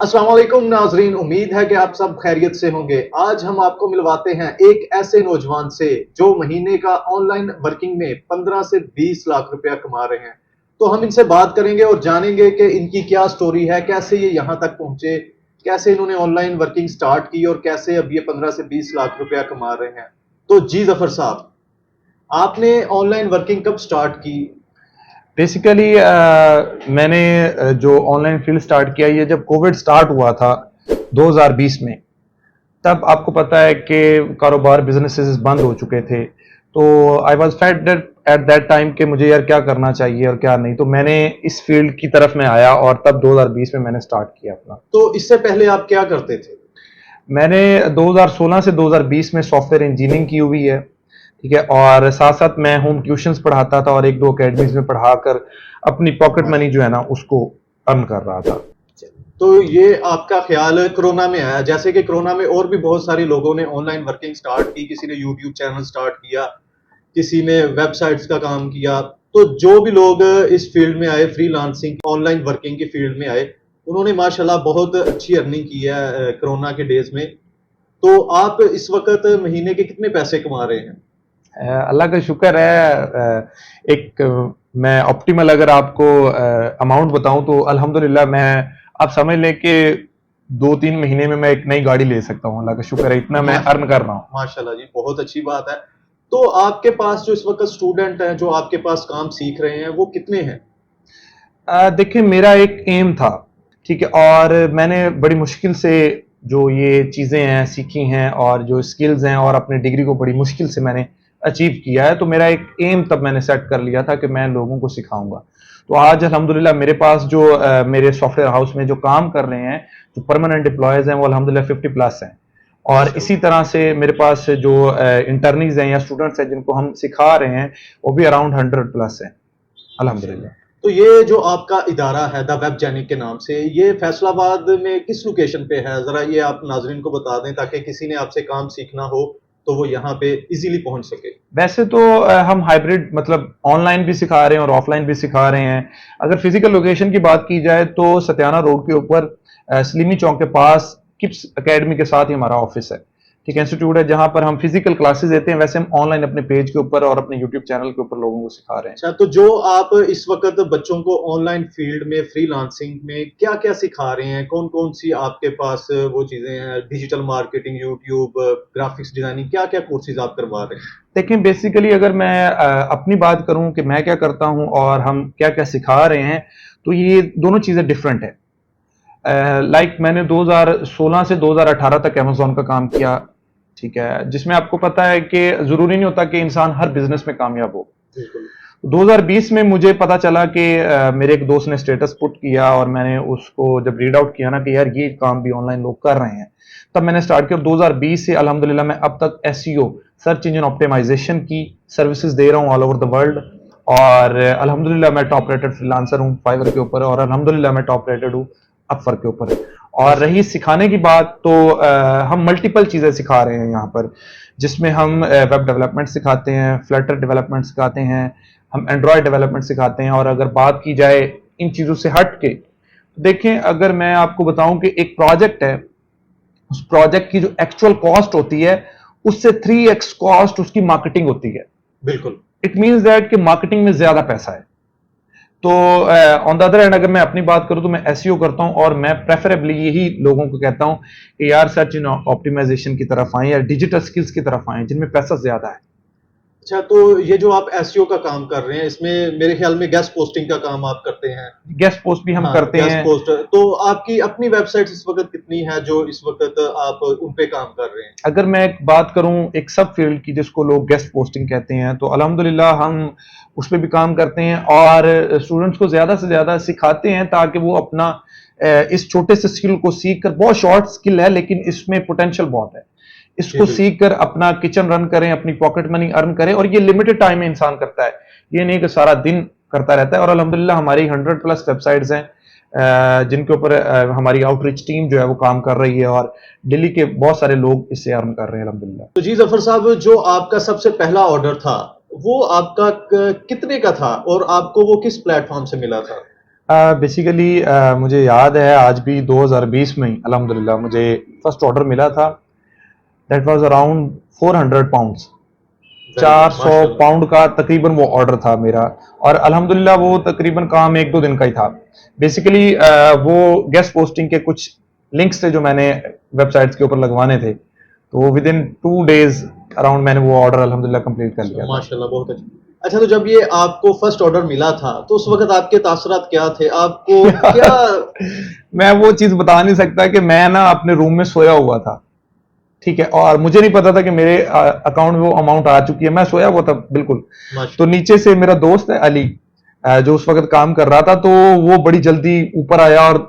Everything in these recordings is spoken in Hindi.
अस्सलाम वालेकुम नाजरीन, उम्मीद है कि आप सब खैरियत से होंगे। आज हम आपको मिलवाते हैं एक ऐसे नौजवान से जो महीने का ऑनलाइन वर्किंग में 15 से 20 लाख रुपया कमा रहे हैं। तो हम इनसे बात करेंगे और जानेंगे कि इनकी क्या स्टोरी है, कैसे ये यहाँ तक पहुंचे, कैसे इन्होंने ऑनलाइन वर्किंग स्टार्ट की और कैसे अब ये 15 से 20 लाख रुपया कमा रहे हैं। तो जी जफर साहब, आपने ऑनलाइन वर्किंग कब स्टार्ट की? बेसिकली मैंने जो ऑनलाइन फील्ड स्टार्ट किया ये जब कोविड स्टार्ट हुआ था 2020 में। तब आपको पता है कि कारोबार बिजनेसेस बंद हो चुके थे। तो I was fed at that time कि मुझे यार क्या करना चाहिए और क्या नहीं। तो मैंने इस फील्ड की तरफ में आया और तब 2020 में मैंने स्टार्ट किया अपना। तो इससे पहले आप क्या करते थे? मैंने 2016 से 2020 में सॉफ्टवेयर इंजीनियरिंग की हुई है, ठीक है। और साथ साथ मैं होम ट्यूशंस पढ़ाता था और एक दो अकेडमीज में पढ़ाकर अपनी पॉकेट मनी जो है ना उसको अर्न कर रहा था। तो ये आपका ख्याल कोरोना में आया, जैसे कि कोरोना में और भी बहुत सारे लोगों ने ऑनलाइन वर्किंग स्टार्ट की, किसी ने यूट्यूब चैनल स्टार्ट किया, किसी ने वेबसाइट्स का काम किया। तो जो भी लोग इस फील्ड में आए, फ्रीलांसिंग ऑनलाइन वर्किंग की फील्ड में आए, उन्होंने माशाल्लाह बहुत अच्छी अर्निंग की है कोरोना के डेज में। तो आप इस वक्त महीने के कितने पैसे कमा रहे हैं? अल्लाह का शुक्र है। मैं ऑप्टिमल अगर आपको अमाउंट बताऊं तो अल्हम्दुलिल्लाह मैं आप समझ लें कि 2-3 महीने में मैं एक नई गाड़ी ले सकता हूं। अल्लाह का शुक्र है, इतना मैं अर्न कर रहा हूं। माशाल्लाह जी, बहुत अच्छी बात है। तो आपके पास जो इस वक्त स्टूडेंट हैं जो आपके पास काम सीख रहे हैं, वो कितने हैं? देखिए मेरा एक एम था, ठीक है। और मैंने बड़ी मुश्किल से जो ये चीज़ें हैं सीखी हैं और जो स्किल्स हैं और अपनी डिग्री को बड़ी मुश्किल से मैंने अचीव किया है। तो मेरा एक एम तब मैंने सेट कर लिया था कि मैं लोगों को सिखाऊंगा। तो आज अल्हम्दुलिल्लाह मेरे पास जो मेरे सॉफ्टवेयर हाउस में जो काम कर रहे हैं, जो परमानेंट एम्प्लॉयज़ हैं, वो अल्हम्दुलिल्लाह 50 प्लस हैं। और इसी तरह से मेरे पास जो इंटर्नीज हैं या स्टूडेंट्स हैं जिनको हम सिखा रहे हैं, वो भी अराउंड 100 प्लस हैं अल्हम्दुलिल्लाह। तो ये जो आपका इदारा है द वेब जेनिक के नाम से, ये फैसलाबाद में किस लोकेशन पे है? ज़रा ये आप नाज़रीन को बता दें ताकि किसी ने आपसे काम सीखना हो, तो वो यहाँ पे इज़िली पहुँच सके। वैसे तो हम हाइब्रिड मतलब ऑनलाइन भी सिखा रहे हैं और ऑफलाइन भी सिखा रहे हैं। अगर फिजिकल लोकेशन की बात की जाए तो सत्याना रोड के ऊपर सलीमी चौक के पास किप्स एकेडमी के साथ ही हमारा ऑफिस है, ठीक है। इंस्टीट्यूट है जहां पर हम फिजिकल क्लासेस देते हैं। वैसे हम ऑनलाइन अपने पेज के ऊपर और अपने यूट्यूब चैनल के ऊपर लोगों को सिखा रहे हैं। अच्छा, तो जो आप इस वक़्त बच्चों को ऑनलाइन फ़ील्ड में फ्रीलांसिंग में क्या-क्या सिखा रहे हैं? कौन-कौन सी आपके पास वो चीज़ें हैं? Digital marketing, YouTube, graphics designing, क्या-क्या कोर्सेज़ आप करवा रहे हैं? देखिए बेसिकली अगर मैं अपनी बात करूं कि मैं क्या करता हूं और हम क्या क्या सिखा रहे हैं, तो ये दोनों चीज़ें डिफरेंट है। लाइक मैंने 2016 से 2018 तक अमेज़न का काम किया, ठीक है, जिसमें आपको पता है कि ज़रूरी नहीं होता कि इंसान हर बिज़नेस में कामयाब हो। बिल्कुल। 2020 में मुझे पता चला कि मेरे एक दोस्त ने स्टेटस पुट किया और मैंने उसको जब रीड आउट किया ना कि यार ये काम भी ऑनलाइन लोग कर रहे हैं, तब मैंने स्टार्ट किया। 2020 से अल्हम्दुलिल्लाह मैं अब तक एसईओ सर्च इंजन ऑप्टिमाइजेशन की सर्विसेज दे रहा हूँ ऑल ओवर द वर्ल्ड। और अल्हम्दुलिल्लाह मैं टॉप रेटेड फ्रीलांसर हूँ फाइवर के ऊपर और अल्हम्दुलिल्लाह मैं टॉप रेटेड हूँ अपवर्क के ऊपर। और रही सिखाने की बात तो हम मल्टीपल चीज़ें सिखा रहे हैं यहाँ पर, जिसमें हम वेब डेवलपमेंट सिखाते हैं, फ्लटर डेवलपमेंट सिखाते हैं, हम एंड्रॉयड डेवलपमेंट सिखाते हैं। और अगर बात की जाए इन चीज़ों से हट के, तो देखें अगर मैं आपको बताऊं कि एक प्रोजेक्ट है, उस प्रोजेक्ट की जो एक्चुअल कॉस्ट होती है उससे 3x कॉस्ट उसकी मार्केटिंग होती है। बिल्कुल। इट मीन्स दैट कि मार्केटिंग में ज्यादा पैसा है। तो ऑन द अदर एंड अगर मैं अपनी बात करूं तो मैं एसईओ करता हूं और मैं प्रेफरेबली यही लोगों को कहता हूं कि यार सर्च इन ऑप्टिमाइजेशन की तरफ आए या डिजिटल स्किल्स की तरफ आए जिनमें पैसा ज्यादा है। अच्छा, तो ये जो आप एसईओ का काम कर रहे हैं, इसमें मेरे ख्याल में गेस्ट पोस्टिंग का काम आप करते हैं। गेस्ट पोस्ट भी हम हाँ, करते गेस्ट हैं। पोस्ट। तो आपकी अपनी वेबसाइट इस वक़्त कितनी है जो इस वक़्त आप उन पे काम कर रहे हैं? अगर मैं एक बात करूं एक सब फील्ड की जिसको लोग गेस्ट पोस्टिंग कहते हैं, तो अल्हम्दुलिल्लाह हम उस पर भी काम करते हैं और स्टूडेंट्स को ज़्यादा से ज़्यादा सिखाते हैं ताकि वो अपना इस छोटे से स्किल को सीख कर, बहुत शॉर्ट स्किल है लेकिन इसमें पोटेंशियल बहुत है, इसको सीख कर अपना किचन रन करें, अपनी पॉकेट मनी अर्न करें। और ये लिमिटेड टाइम में इंसान करता है, ये नहीं कि सारा दिन करता रहता है। और अल्हम्दुलिल्लाह हमारी 100 प्लस वेबसाइट्स हैं जिनके ऊपर हमारी आउटरीच टीम जो है वो काम कर रही है और दिल्ली के बहुत सारे लोग इससे अर्न कर रहे हैं अल्हम्दुलिल्लाह। तो जी ज़फ़र साहब, जो आपका सबसे पहला ऑर्डर था, वो आपका क कितने का था और आपको वो किस प्लेटफ़ॉर्म से मिला था? बेसिकली मुझे याद है आज भी 2020 में ही अल्हम्दुलिल्लाह मुझे फर्स्ट ऑर्डर मिला था। That was around 400 pounds, very good 400 माशाल्लाह। पाउंड का तकरीबन वो ऑर्डर था मेरा। और अल्हम्दुलिल्लाह वो तकरीबन काम 1-2 दिन का ही था। बेसिकली वो गेस्ट पोस्टिंग के कुछ लिंक्स थे जो मैंने वेबसाइट्स के ऊपर लगवाने थे, तो विद इन 2 डेज अराउंड मैंने वो ऑर्डर अल्हम्दुलिल्लाह कंप्लीट कर लिया था। माशाल्लाह बहुत अच्छा। अच्छा, तो जब ये आपको फर्स्ट ऑर्डर मिला था तो उस वक्त आपके तासुरात क्या थे? आपको क्या? मैं वो चीज बता नहीं सकता कि मैं ना अपने रूम में सोया हुआ था, ठीक है, और मुझे नहीं पता था कि मेरे अकाउंट में वो अमाउंट आ चुकी है। मैं सोया हुआ था बिल्कुल। तो माशाल्लाह। नीचे से मेरा दोस्त है अली, जो उस वक्त काम कर रहा था, तो वो बड़ी जल्दी ऊपर आया और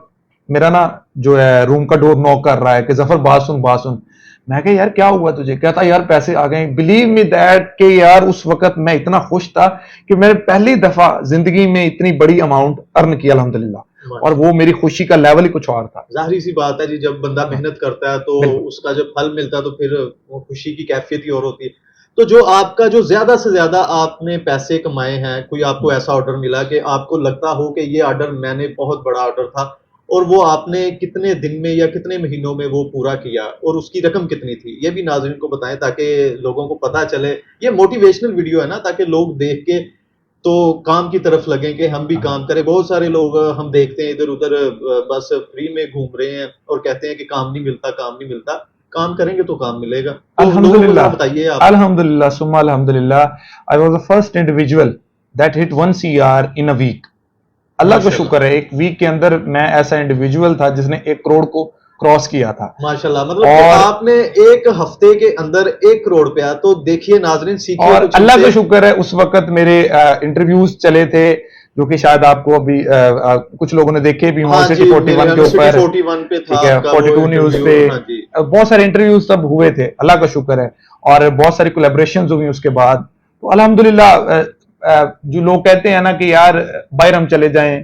मेरा ना जो है रूम का डोर नॉक कर रहा है कि जफर बात सुन बात सुन। मैं कहा यार क्या हुआ तुझे? कहता यार पैसे आ गए। बिलीव मी दैट कि यार उस वक्त मैं इतना खुश था कि मैंने पहली दफा जिंदगी में इतनी बड़ी अमाउंट अर्न किया अल्हम्दुलिल्लाह, और वो मेरी खुशी का लेवल ही कुछ और था। जाहिर सी बात है जी, जब बंदा हाँ, मेहनत करता है तो बिल्कुल। उसका जब फल मिलता है तो फिर वो खुशी की कैफियत ही और होती है। तो जो आपका जो ज्यादा से ज्यादा आपने पैसे कमाए हैं, कोई आपको ऐसा ऑर्डर मिला कि आपको लगता हो कि ये ऑर्डर मैंने बहुत बड़ा ऑर्डर था, और वो आपने कितने दिन में या कितने महीनों में वो पूरा किया और उसकी रकम कितनी थी? ये भी नाज़रीन को बताएं ताकि लोगों को पता चले। ये मोटिवेशनल वीडियो है ना, ताकि लोग देख के तो काम की तरफ लगें कि हम भी हाँ, काम करें। बहुत सारे लोग हम देखते हैं इधर-उधर बस फ्री में घूम रहे हैं और कहते हैं कि काम नहीं मिलता, काम नहीं मिलता। काम करेंगे तो काम मिलेगा। तो लोगों को ज़रा बताइए अल्हम्दुलिल्लाह, आप। अल्हम्दुलिल्लाह, सुम्मा अल्हम्दुलिल्लाह, I was the first individual that hit 1 CR in a week. अल्लाह का माशाल्लाह, शुक्र है, एक वीक के अंदर मैं ऐसा इंडिविजुअल था जिसने 1 करोड़ को क्रॉस किया था। माशाल्लाह, मतलब कि और आपने 1 हफ्ते के अंदर 1 करोड़ रुपया, तो देखिए नाज़रीन, सीखिए और कुछ अल्लाह इनसे। का शुक्र है उस वक्त मेरे इंटरव्यूज चले थे, जो कि शायद आपको अभी कुछ लोगों ने देखे भी हों हाँ सिटी जी, मेरे 41 ख्याल के में सिटी ऊपर, 41 पे था ठीक है, आपका वो 42 न्यूज इंटरव्यू। पे। हाँ जी। बहुत सारे इंटरव्यूज तब हुए थे, अल्लाह का शुक्र है, और बहुत सारी कोलैबोरेशंस हुई उसके बाद। तो अल्हम्दुलिल्लाह, जो लोग कहते हैं ना कि यार बाहर हम चले जाएं,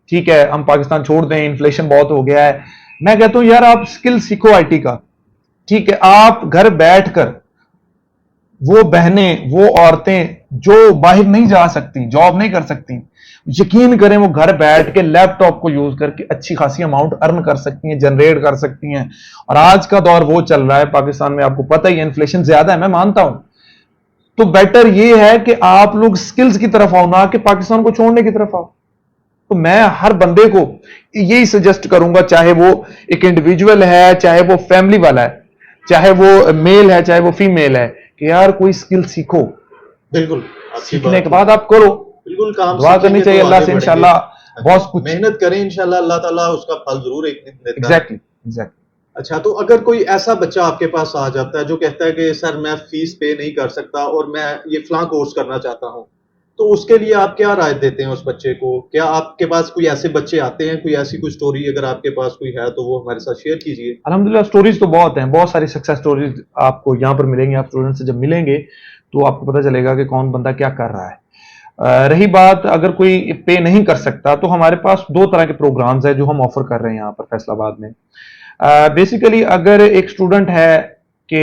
ठीक है, हम पाकिस्तान छोड़ दें, इन्फ्लेशन बहुत हो गया है, मैं कहता हूं यार आप स्किल सीखो आईटी का, ठीक है, आप घर बैठकर वो बहनें, वो औरतें जो बाहर नहीं जा सकती, जॉब नहीं कर सकती, यकीन करें वो घर बैठ के लैपटॉप को यूज करके अच्छी खासी अमाउंट अर्न कर सकती हैं, जनरेट कर सकती हैं। और आज का दौर वो चल रहा है पाकिस्तान में, आपको पता ही है, इन्फ्लेशन ज्यादा है, मैं मानता हूं। तो बेटर ये है कि आप लोग स्किल्स की तरफ आओ, ना कि पाकिस्तान को छोड़ने की तरफ आओ। तो मैं हर बंदे को यही सजेस्ट करूंगा, चाहे वो एक इंडिविजुअल है, चाहे वो फैमिली वाला है, चाहे वो मेल है, चाहे वो फीमेल है, कि यार कोई स्किल सीखो, बिल्कुल, आपकी सीखने बात के ठीक बाद है। आप करो। बिल्कुल, काम दुआ करनी सीखेंगे तो चाहिए अल्लाह आगे से, बढ़ेंगे। इंशाल्लाह हाँ जी, बहुत कुछ। मेहनत करें, इंशाल्लाह अल्लाह ताला उसका फल ज़रूर एक दिन देता है। Exactly, exactly. अच्छा, तो अगर कोई ऐसा बच्चा आपके पास आ जाता है जो कहता है कि सर मैं फीस पे नहीं कर सकता और मैं ये फलां कोर्स करना चाहता हूँ, तो उसके लिए आप क्या राय देते हैं उस बच्चे को? क्या आपके पास कोई ऐसे बच्चे आते हैं? कोई ऐसी कोई स्टोरी अगर आपके पास कोई है तो वो हमारे साथ शेयर कीजिए। अल्हम्दुलिल्लाह स्टोरीज तो बहुत हैं, बहुत सारी सक्सेस स्टोरीज आपको यहाँ पर मिलेंगी। आप स्टूडेंट से जब मिलेंगे तो आपको पता चलेगा कि कौन बंदा क्या कर रहा है। रही बात अगर कोई पे नहीं कर सकता, तो हमारे पास 2 तरह के प्रोग्राम्स हैं जो हम ऑफर कर रहे हैं यहाँ पर फैसलाबाद में। बेसिकली अगर एक स्टूडेंट है कि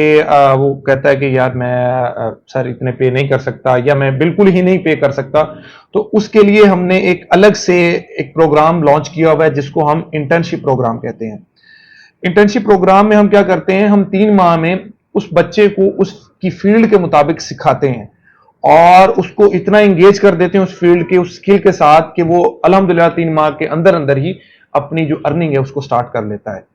वो कहता है कि यार मैं सर इतने पे नहीं कर सकता, या मैं बिल्कुल ही नहीं पे कर सकता, तो उसके लिए हमने एक अलग से एक प्रोग्राम लॉन्च किया हुआ है जिसको हम इंटर्नशिप प्रोग्राम कहते हैं। इंटर्नशिप प्रोग्राम में हम क्या करते हैं, हम 3 माह में उस बच्चे को उसकी फील्ड के मुताबिक सिखाते हैं और उसको इतना एंगेज कर देते हैं उस फील्ड के, उस स्किल के साथ, कि वो अल्हम्दुलिल्लाह 3 माह के अंदर अंदर ही अपनी जो अर्निंग है उसको स्टार्ट कर लेता है।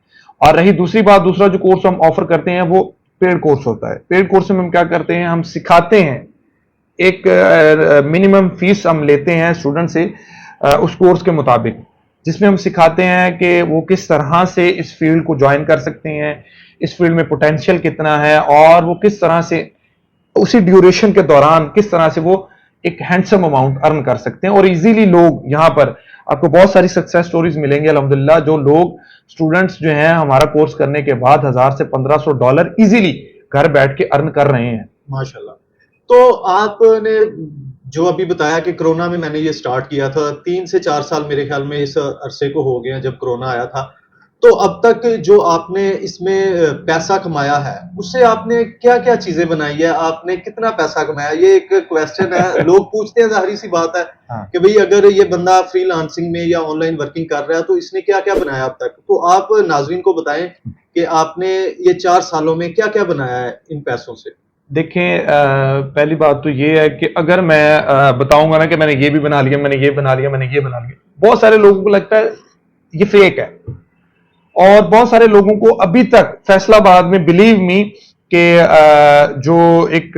और रही दूसरी बात, दूसरा जो कोर्स हम ऑफर करते हैं वो पेड कोर्स होता है। पेड कोर्स में हम क्या करते हैं, हम सिखाते हैं, एक मिनिमम फीस हम लेते हैं स्टूडेंट से उस कोर्स के मुताबिक, जिसमें हम सिखाते हैं कि वो किस तरह से इस फील्ड को ज्वाइन कर सकते हैं, इस फील्ड में पोटेंशियल कितना है, और वो किस तरह से उसी ड्यूरेशन के दौरान किस तरह से वो एक हैंडसम अमाउंट अर्न कर सकते हैं। और इजीली लोग यहाँ पर आपको बहुत सारी सक्सेस स्टोरीज मिलेंगी अल्हम्दुलिल्लाह, जो लोग स्टूडेंट्स जो हैं हमारा कोर्स करने के बाद $1000 से $1500 इजीली घर बैठ के अर्न कर रहे हैं। माशाल्लाह। तो आपने जो अभी बताया कि कोरोना में मैंने ये स्टार्ट किया था, 3 से 4 साल मेरे ख्याल में इस अरसे को हो गए हैं जब कोरोना आया था। तो अब तक जो आपने इसमें पैसा कमाया है, उससे आपने क्या-क्या चीज़ें बनाई है? आपने कितना पैसा कमाया? ये एक क्वेश्चन है, लोग पूछते हैं, ज़ाहिर-सी बात है हाँ। कि भई अगर ये बंदा फ्रीलांसिंग में या ऑनलाइन वर्किंग कर रहा है, तो इसने क्या-क्या बनाया अब तक? तो आप नाज़रीन को बताएँ कि आपने ये 4 सालों में क्या-क्या बनाया है इन पैसों से? देखें, पहली बात तो ये है कि अगर मैं बताऊंगा ना कि मैंने ये भी बना लिया, मैंने ये बना लिया, मैंने ये बना लिया, बहुत सारे लोगों को लगता है ये फेक है। और बहुत सारे लोगों को अभी तक फैसलाबाद में, बिलीव मी, कि जो एक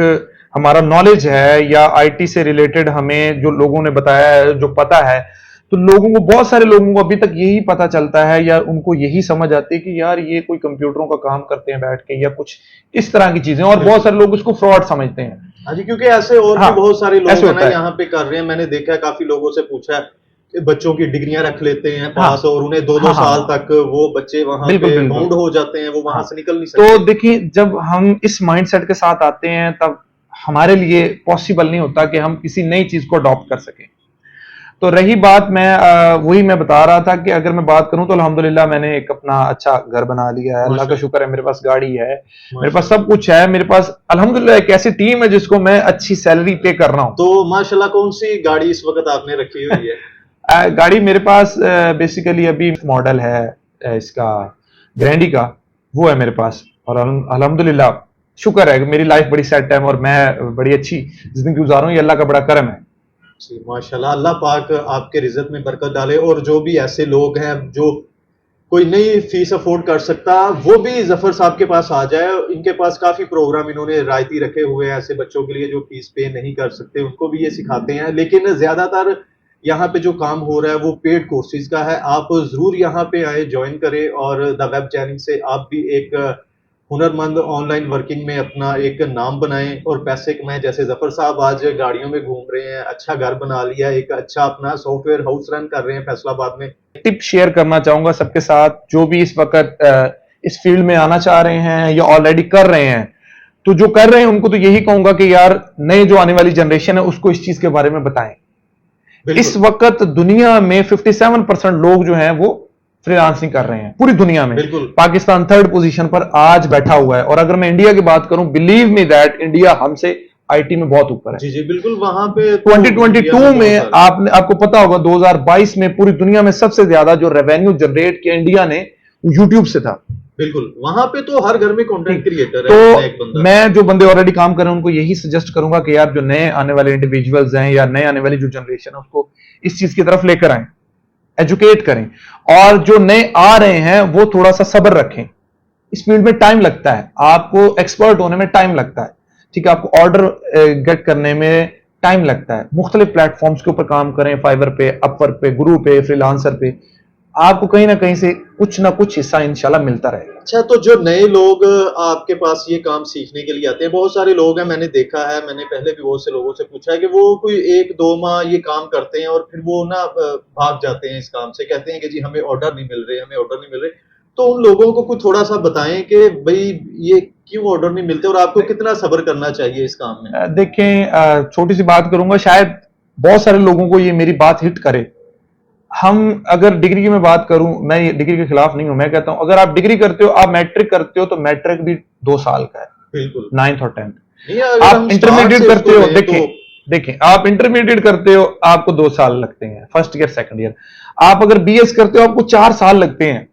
हमारा नॉलेज है या आईटी से रिलेटेड हमें जो लोगों ने बताया है, जो पता है, तो लोगों को, बहुत सारे लोगों को अभी तक यही पता चलता है या उनको यही समझ आती है कि यार ये कोई कंप्यूटरों का काम करते हैं बैठ के या कुछ इस तरह की चीजें, और बहुत सारे लोग इसको फ्रॉड समझते हैं। हाँ जी, क्योंकि ऐसे और हाँ, भी बहुत सारे लोग ऐसे हैं ना होता है। यहाँ पे कर रहे हैं। मैंने देखा है, काफ़ी लोगों से पूछा है कि बच्चों की डिग्रियाँ रख लेते हैं हाँ, पास और उन्हें 2-2 हाँ, हाँ, साल हाँ, तक वो बच्चे वहाँ बिल्कुल, पे बिल्कुल। बाउंड हो जाते हैं, वो वहाँ हाँ, से निकल नहीं तो सकते। देखिए, जब हम इस माइंडसेट के साथ आते हैं तब हमारे लिए पॉसिबल नहीं होता कि हम किसी नई चीज को अडॉप्ट कर सकें। तो रही बात, वही मैं बता रहा था कि अगर मैं बात करूं तो अल्हम्दुलिल्लाह मैंने एक अपना अच्छा घर बना लिया है, अल्लाह का माशाल्लाह, शुक्र है, मेरे पास गाड़ी है, मेरे पास माशाल्लाह। सब कुछ है, मेरे पास अल्हम्दुलिल्लाह एक ऐसी टीम है जिसको मैं अच्छी सैलरी पे कर रहा हूं। तो माशाल्लाह कौन-सी गाड़ी इस वक़्त आपने रखी हुई है? गाड़ी मेरे पास बेसिकली अभी मॉडल है, इसका ग्रैंडी का, वो है मेरे पास। और अल्हम्दुलिल्लाह शुक्र है कि मेरी लाइफ बड़ी सेट है और मैं बड़ी अच्छी जिंदगी गुजार रहा हूं, ये अल्लाह का बड़ा करम है। जी, माशाल्लाह, अल्लाह पाक आपके रिज़्क़ में बरकत डाले और जो भी ऐसे लोग हैं जो कोई नहीं फीस अफोर्ड कर सकता, वो भी ज़फ़र साहब के पास आ जाए। इनके पास काफ़ी प्रोग्राम इन्होंने रियायती रखे हुए हैं ऐसे बच्चों के लिए जो फीस पे नहीं कर सकते, उनको भी ये सिखाते हैं। लेकिन ज़्यादातर यहाँ पे जो काम हो रहा है वो पेड कोर्सेज़ का है। आप ज़रूर यहाँ पे आएँ, जॉइन करें और द वेब चैनिंग से आप भी एक हुनरमंद ऑनलाइन वर्किंग में अपना एक नाम बनाएँ और पैसे कमाएँ। जैसे ज़फ़र साहब आज गाड़ियों में घूम रहे हैं, अच्छा घर बना लिया, एक अच्छा अपना सॉफ्टवेयर हाउस रन कर रहे हैं फैसलाबाद में। टिप शेयर करना चाहूंगा सबके साथ जो भी इस वक्त इस फील्ड में आना चाह रहे हैं या ऑलरेडी कर रहे हैं। तो जो कर रहे हैं उनको तो यही कहूंगा कि यार, नए जो आने वाली जनरेशन है उसको इस चीज के बारे में बताएं। इस बिल्कुल, वक्त दुनिया में 57% लोग जो हैं वो फ्रीलांसिंग कर रहे हैं, पूरी दुनिया में। बिल्कुल। पाकिस्तान थर्ड पोजीशन पर आज बैठा हुआ है, और अगर मैं इंडिया की बात करूं, बिलीव मी दैट इंडिया हमसे आईटी में बहुत ऊपर है। जी, जी, बिल्कुल वहाँ पे तो इंडिया 2022 बहुत में सारे आपको पता होगा, 2022 में पूरी दुनिया में सबसे ज्यादा जो रेवेन्यू जनरेट किया इंडिया ने, वो यूट्यूब से था। बिल्कुल, वहाँ पे तो हर घर में कंटेंट क्रिएटर है अपना एक तो बंदा। मैं जो बंदे ऑलरेडी काम कर रहे हैं उनको यही सजेस्ट करूंगा कि यार, जो नए आने वाले इंडिविजुअल्स हैं या नए आने वाली जो जनरेशन है उसको इस चीज की तरफ लेकर आए, एजुकेट करें। और जो नए आ रहे हैं वो थोड़ा सा सब्र रखें। इस फील्ड में टाइम लगता है, आपको एक्सपर्ट होने में टाइम लगता है, ठीक है, आपको ऑर्डर गेट करने में टाइम लगता है। मुख्तलिफ प्लेटफॉर्म्स के ऊपर काम करें, फाइवर पे, अपवर्क पे, गुरु पे, फ्रीलांसर पे, आपको कहीं ना कहीं से कुछ ना कुछ हिस्सा इंशाल्लाह मिलता रहेगा। अच्छा, तो जो नए लोग आपके पास ये काम सीखने के लिए आते हैं, बहुत सारे लोग हैं, मैंने देखा है, मैंने पहले भी बहुत से लोगों से पूछा है कि वो कोई 1-2 माह ये काम करते हैं और फिर वो ना भाग जाते हैं इस काम से, कहते हैं कि जी हमें ऑर्डर नहीं मिल रहे, हमें ऑर्डर नहीं मिल रहे। तो उन लोगों को कुछ थोड़ा-सा बताएँ कि भई ये क्यों ऑर्डर नहीं मिलते और आपको कितना सब्र करना चाहिए इस काम में? देखें, छोटी सी बात करूंगा, शायद बहुत सारे लोगों को ये मेरी बात हिट करे। हम अगर डिग्री की मैं बात करूं, मैं ये डिग्री के खिलाफ नहीं हूं, मैं कहता हूं अगर आप डिग्री करते हो, आप मैट्रिक करते हो, तो मैट्रिक भी 2 साल का है, बिल्कुल। 9th और 10th। नहीं, अगर आप हम स्टार्ट इंटरमीडिएट से करते उसको हो, लें देखें तो देखें, आप इंटरमीडिएट करते हो, आपको 2 साल लगते हैं, फर्स्ट ईयर सेकंड ईयर। आप अगर बीएस करते हो, आपको 4 साल लगते हैं।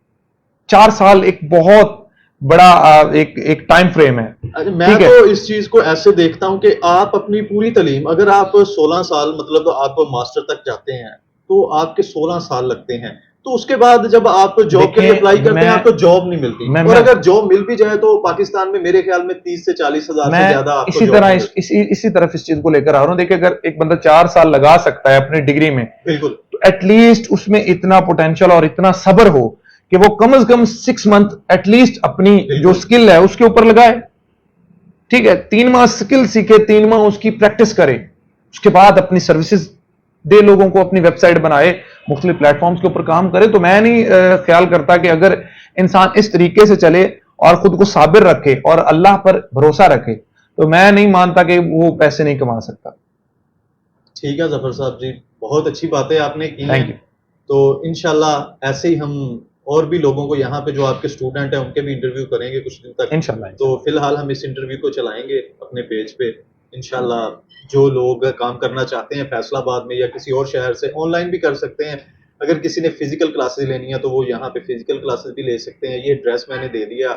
4 साल एक बहुत बड़ा एक टाइम फ्रेम है, अच्छा, मैं ठीक है। तो इस चीज़ को ऐसे देखता हूँ कि आप अपनी पूरी तालीम, अगर आप 16 साल मतलब आप मास्टर तक जाते हैं, तो आपके 16 साल लगते हैं। तो उसके बाद जब आप जॉब के लिए देखें, अप्लाई करते हैं, मैं आपको जॉब नहीं मिलती मैं और मैं अगर जॉब मिल भी जाए तो पाकिस्तान में मेरे ख्याल में 30 से 40 हज़ार से मैं ज़्यादा आपको इसी जॉब तरह नहीं मिलती। इसी तरफ इस चीज को लेकर आ रहा हूं। देखिए, अगर एक बंदा 4 साल लगा सकता है अपनी डिग्री में, बिल्कुल, तो एटलीस्ट उसमें इतना पोटेंशियल और इतना सब्र हो कि वो कम से कम 6 मंथ एटलीस्ट अपनी जो बिल्कुल। स्किल है उसके ऊपर लगाए। ठीक है, 3 माह स्किल सीखे, 3 माह उसकी प्रैक्टिस करे, उसके बाद अपनी सर्विसेज दे लोगों को, अपनी वेबसाइट बनाए, मुख्तलिफ प्लेटफॉर्म्स के ऊपर काम करे। तो मैं नहीं ख्याल करता कि अगर इंसान इस तरीके से चले और खुद को साबिर रखे और अल्लाह पर भरोसा रखे, तो मैं नहीं मानता कि वो पैसे नहीं कमा सकता। ठीक है ज़फ़र साहब जी, बहुत अच्छी बातें आपने की हैं। Thank you. तो इंशाल्लाह ऐसे ही हम और भी लोगों को यहाँ पे जो आपके स्टूडेंट हैं उनके भी इंटरव्यू करेंगे कुछ दिन तक। इंशाल्लाह तो फिलहाल हम इस इंटरव्यू को चलाएंगे अपने पेज पे। इंशाल्लाह जो लोग काम करना चाहते हैं फैसलाबाद में या किसी और शहर से, ऑनलाइन भी कर सकते हैं। अगर किसी ने फिजिकल क्लासेस लेनी है तो वो यहाँ पे फिजिकल क्लासेस भी ले सकते हैं। ये एड्रेस मैंने दे दिया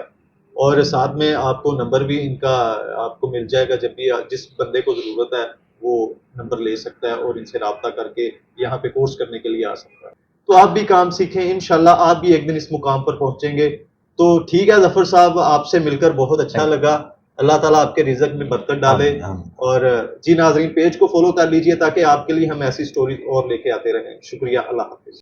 और साथ में आपको नंबर भी इनका आपको मिल जाएगा। जब भी जिस बंदे को ज़रूरत है वो नंबर ले सकता है और इनसे राब्ता करके यहाँ पे कोर्स करने के लिए आ सकता है। तो आप भी काम सीखें, इंशाल्लाह आप भी एक दिन इस मुकाम पर पहुंचेंगे। तो ठीक है ज़फ़र साहब, आपसे मिलकर बहुत अच्छा लगा। अल्लाह ताला आपके रिज़्क में बरकत डाले। आमीन, आमीन। और जी नाज़रीन, पेज को फ़ॉलो कर लीजिए ताकि आपके लिए हम ऐसी स्टोरीज़ और लेके आते रहें। शुक्रिया, अल्लाह हाफ़िज़।